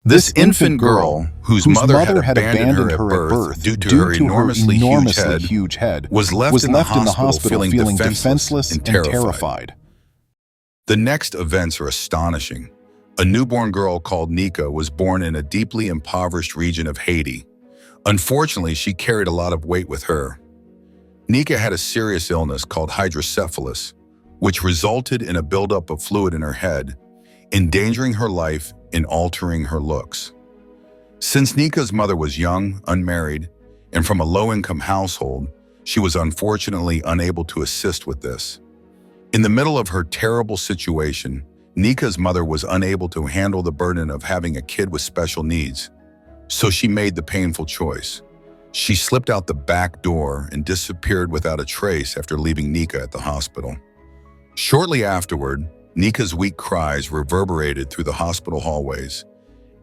This infant girl, whose mother had abandoned her at birth due to her enormously huge head, was left in the hospital feeling defenseless and terrified. The next events are astonishing. A newborn girl called Nika was born in a deeply impoverished region of Haiti. Unfortunately, she carried a lot of weight with her. Nika had a serious illness called hydrocephalus, which resulted in a buildup of fluid in her head, endangering her life and altering her looks. Since Nika's mother was young, unmarried, and from a low-income household, she was unfortunately unable to assist with this. In the middle of her terrible situation, Nika's mother was unable to handle the burden of having a kid with special needs, so she made the painful choice. She slipped out the back door and disappeared without a trace after leaving Nika at the hospital. Shortly afterward, Nika's weak cries reverberated through the hospital hallways,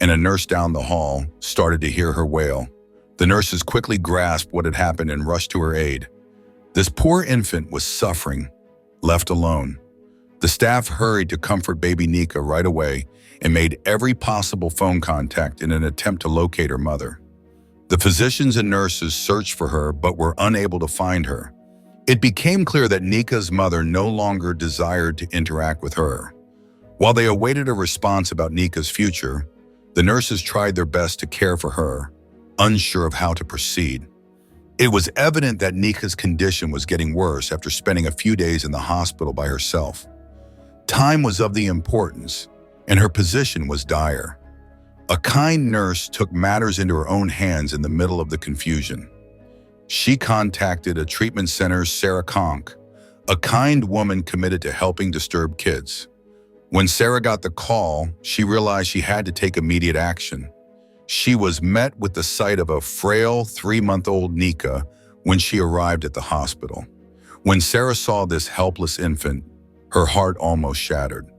and a nurse down the hall started to hear her wail. The nurses quickly grasped what had happened and rushed to her aid. This poor infant was suffering, left alone. The staff hurried to comfort baby Nika right away and made every possible phone contact in an attempt to locate her mother. The physicians and nurses searched for her but were unable to find her. It became clear that Nika's mother no longer desired to interact with her. While they awaited a response about Nika's future, the nurses tried their best to care for her, unsure of how to proceed. It was evident that Nika's condition was getting worse after spending a few days in the hospital by herself. Time was of the importance, and her position was dire. A kind nurse took matters into her own hands in the middle of the confusion. She contacted a treatment center's Sarah Conk, a kind woman committed to helping disturbed kids. When Sarah got the call, she realized she had to take immediate action. She was met with the sight of a frail 3-month-old Nika when she arrived at the hospital. When Sarah saw this helpless infant, her heart almost shattered.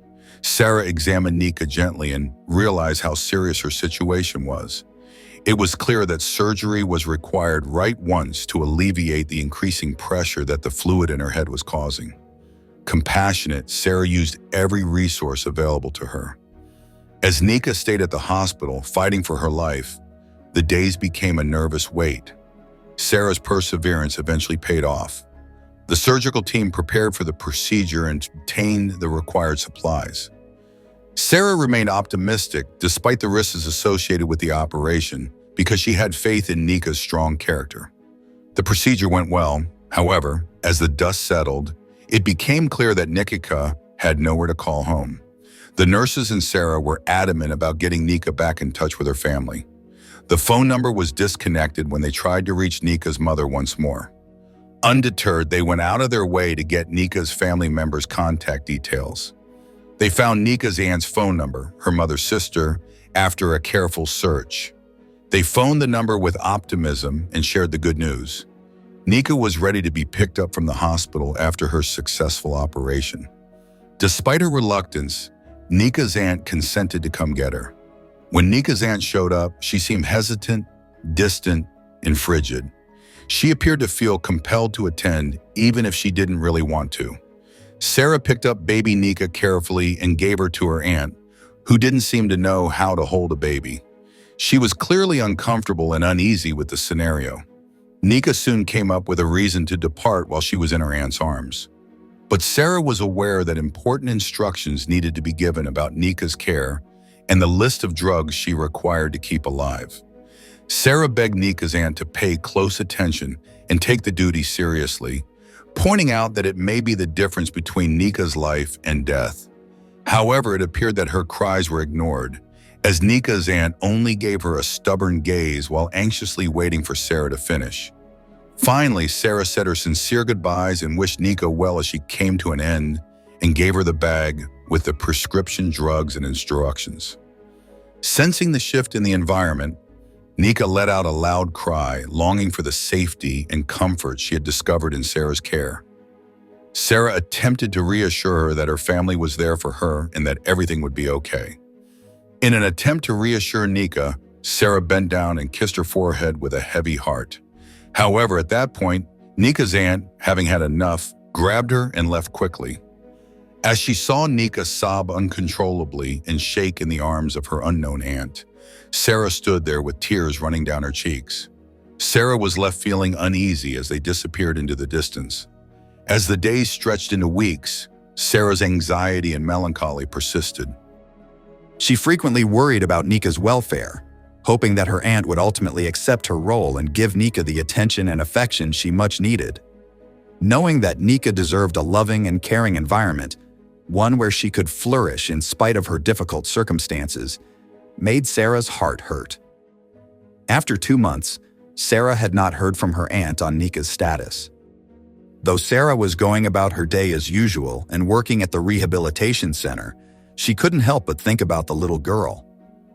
Sarah examined Nika gently and realized how serious her situation was. It was clear that surgery was required right once to alleviate the increasing pressure that the fluid in her head was causing. Compassionate, Sarah used every resource available to her. As Nika stayed at the hospital, fighting for her life, the days became a nervous wait. Sarah's perseverance eventually paid off. The surgical team prepared for the procedure and obtained the required supplies. Sarah remained optimistic despite the risks associated with the operation because she had faith in Nika's strong character. The procedure went well. However, as the dust settled, it became clear that Nika had nowhere to call home. The nurses and Sarah were adamant about getting Nika back in touch with her family. The phone number was disconnected when they tried to reach Nika's mother once more. Undeterred, they went out of their way to get Nika's family members' contact details. They found Nika's aunt's phone number, her mother's sister, after a careful search. They phoned the number with optimism and shared the good news. Nika was ready to be picked up from the hospital after her successful operation. Despite her reluctance, Nika's aunt consented to come get her. When Nika's aunt showed up, she seemed hesitant, distant, and frigid. She appeared to feel compelled to attend, even if she didn't really want to. Sarah picked up baby Nika carefully and gave her to her aunt, who didn't seem to know how to hold a baby. She was clearly uncomfortable and uneasy with the scenario. Nika soon came up with a reason to depart while she was in her aunt's arms. But Sarah was aware that important instructions needed to be given about Nika's care and the list of drugs she required to keep alive. Sarah begged Nika's aunt to pay close attention and take the duty seriously, pointing out that it may be the difference between Nika's life and death. However, it appeared that her cries were ignored, as Nika's aunt only gave her a stubborn gaze while anxiously waiting for Sarah to finish. Finally, Sarah said her sincere goodbyes and wished Nika well as she came to an end and gave her the bag with the prescription drugs and instructions. Sensing the shift in the environment, Nika let out a loud cry, longing for the safety and comfort she had discovered in Sarah's care. Sarah attempted to reassure her that her family was there for her and that everything would be okay. In an attempt to reassure Nika, Sarah bent down and kissed her forehead with a heavy heart. However, at that point, Nika's aunt, having had enough, grabbed her and left quickly. As she saw Nika sob uncontrollably and shake in the arms of her unknown aunt, Sarah stood there with tears running down her cheeks. Sarah was left feeling uneasy as they disappeared into the distance. As the days stretched into weeks, Sarah's anxiety and melancholy persisted. She frequently worried about Nika's welfare, hoping that her aunt would ultimately accept her role and give Nika the attention and affection she much needed. Knowing that Nika deserved a loving and caring environment, one where she could flourish in spite of her difficult circumstances, made Sarah's heart hurt. After 2 months, Sarah had not heard from her aunt on Nika's status. Though Sarah was going about her day as usual and working at the rehabilitation center, she couldn't help but think about the little girl.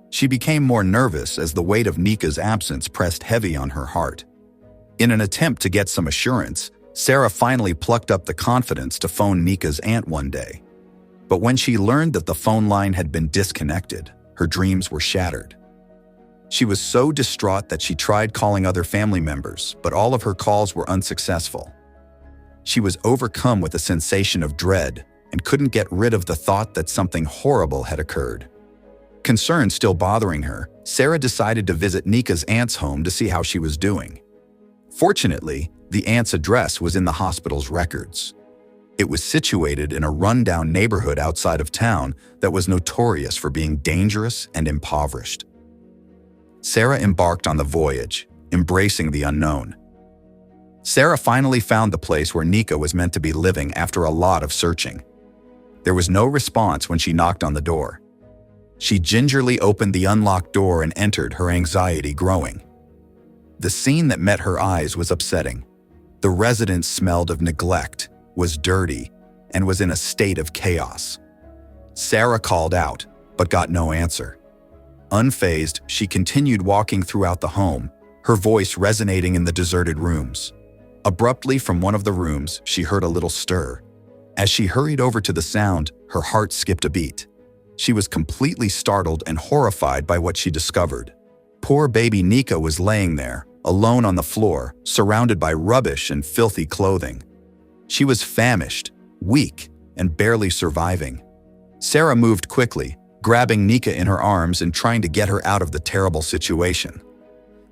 She became more nervous as the weight of Nika's absence pressed heavy on her heart. In an attempt to get some assurance, Sarah finally plucked up the confidence to phone Nika's aunt one day. But when she learned that the phone line had been disconnected, her dreams were shattered. She was so distraught that she tried calling other family members, but all of her calls were unsuccessful. She was overcome with a sensation of dread and couldn't get rid of the thought that something horrible had occurred. Concern still bothering her, Sarah decided to visit Nika's aunt's home to see how she was doing. Fortunately, the aunt's address was in the hospital's records. It was situated in a rundown neighborhood outside of town that was notorious for being dangerous and impoverished. Sarah embarked on the voyage, embracing the unknown. Sarah finally found the place where Nika was meant to be living after a lot of searching. There was no response when she knocked on the door. She gingerly opened the unlocked door and entered, her anxiety growing. The scene that met her eyes was upsetting. The residence smelled of neglect, was dirty, and was in a state of chaos. Sarah called out, but got no answer. Unfazed, she continued walking throughout the home, her voice resonating in the deserted rooms. Abruptly, from one of the rooms, she heard a little stir. As she hurried over to the sound, her heart skipped a beat. She was completely startled and horrified by what she discovered. Poor baby Nika was laying there, alone on the floor, surrounded by rubbish and filthy clothing. She was famished, weak, and barely surviving. Sarah moved quickly, grabbing Nika in her arms and trying to get her out of the terrible situation.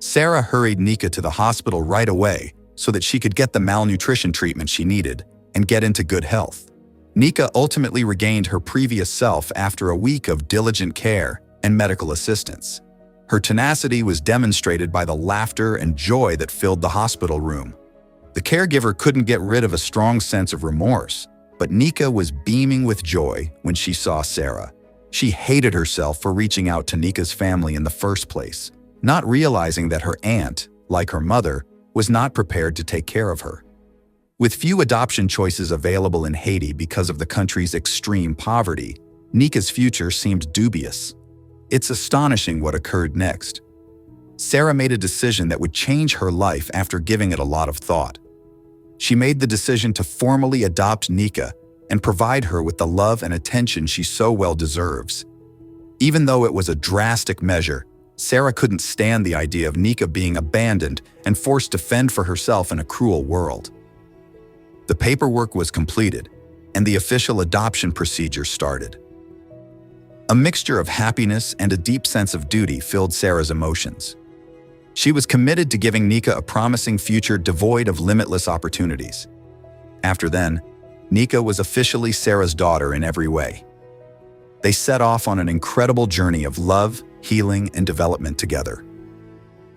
Sarah hurried Nika to the hospital right away so that she could get the malnutrition treatment she needed and get into good health. Nika ultimately regained her previous self after a week of diligent care and medical assistance. Her tenacity was demonstrated by the laughter and joy that filled the hospital room. The caregiver couldn't get rid of a strong sense of remorse, but Nika was beaming with joy when she saw Sarah. She hated herself for reaching out to Nika's family in the first place, not realizing that her aunt, like her mother, was not prepared to take care of her. With few adoption choices available in Haiti because of the country's extreme poverty, Nika's future seemed dubious. It's astonishing what occurred next. Sarah made a decision that would change her life after giving it a lot of thought. She made the decision to formally adopt Nika and provide her with the love and attention she so well deserves. Even though it was a drastic measure, Sarah couldn't stand the idea of Nika being abandoned and forced to fend for herself in a cruel world. The paperwork was completed, and the official adoption procedure started. A mixture of happiness and a deep sense of duty filled Sarah's emotions. She was committed to giving Nika a promising future devoid of limitless opportunities. After then, Nika was officially Sarah's daughter in every way. They set off on an incredible journey of love, healing, and development together.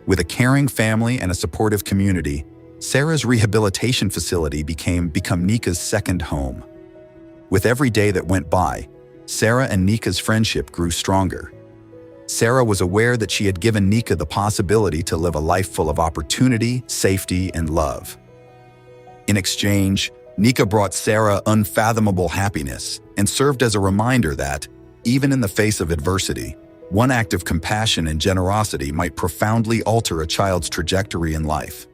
With a caring family and a supportive community, Sarah's rehabilitation facility become Nika's second home. With every day that went by, Sarah and Nika's friendship grew stronger. Sarah was aware that she had given Nika the possibility to live a life full of opportunity, safety, and love. In exchange, Nika brought Sarah unfathomable happiness and served as a reminder that, even in the face of adversity, one act of compassion and generosity might profoundly alter a child's trajectory in life.